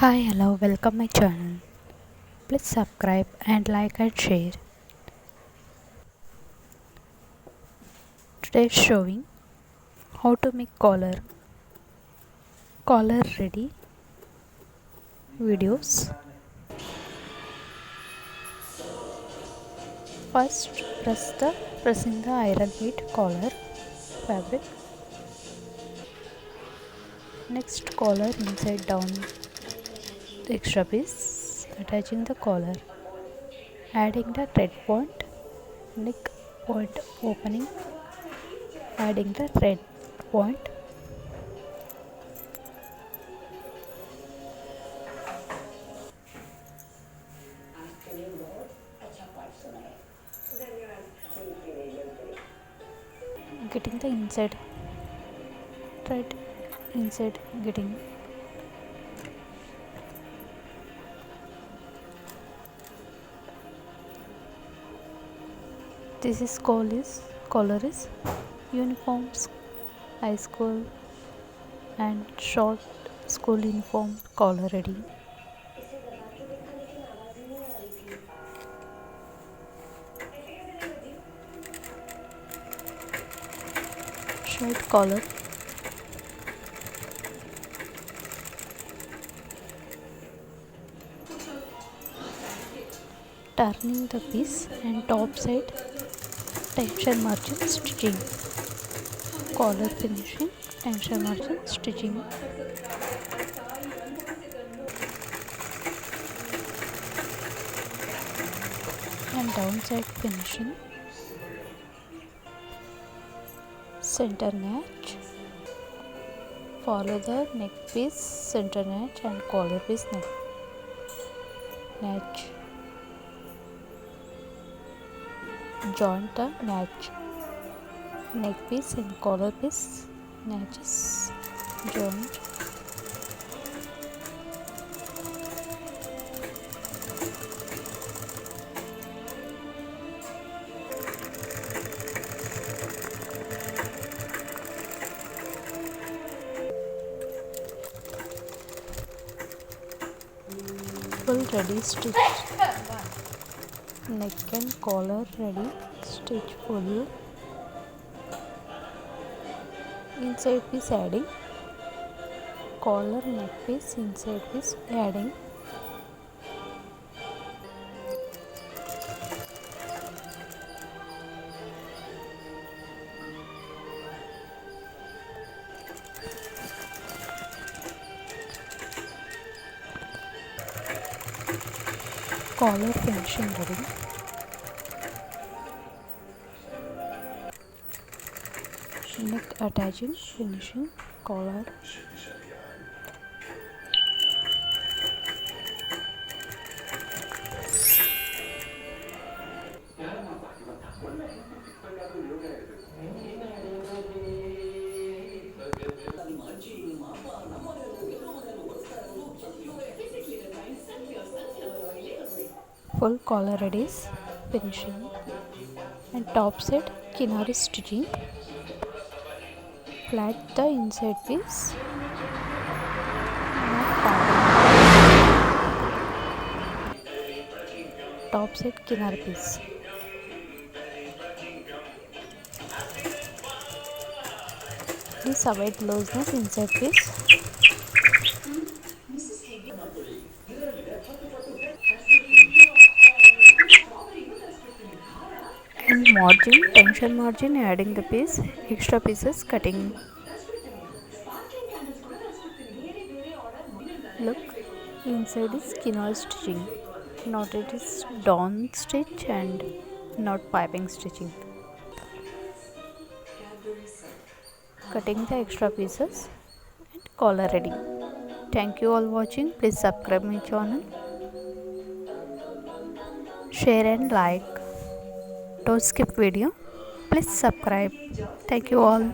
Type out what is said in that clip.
Hi, hello, welcome my channel. Please subscribe and like and share. Today showing how to make collar ready videos. First pressing the iron heat collar fabric. Next collar inside down the extra piece, attaching the collar, adding the thread point, neck point opening, adding the thread point, getting the inside thread inside getting. This is color is uniforms, high school and short school uniform collar ready. Short collar, turning the piece and top side tension margin stitching, collar finishing, tension margin stitching, and downside finishing, center notch. Follow the neck piece, center notch and collar piece notch. Join the notch, neck piece and collar piece notches joined. Full ready stitch, neck and collar ready, stitch full, inside piece adding, collar neck piece inside piece adding, collar finishing ready, neck attaching finishing collar, full collar ready is finishing, and top side kinari stitching, flat the inside piece, top side kinari piece. Please avoid closeness inside piece. And margin, tension margin, adding the piece, extra pieces cutting. Look, inside is kinal stitching, not it is down stitch and not piping stitching. Cutting the extra pieces and collar ready. Thank you all watching. Please subscribe my channel, share and like. Don't skip video. Please subscribe. Thank you all.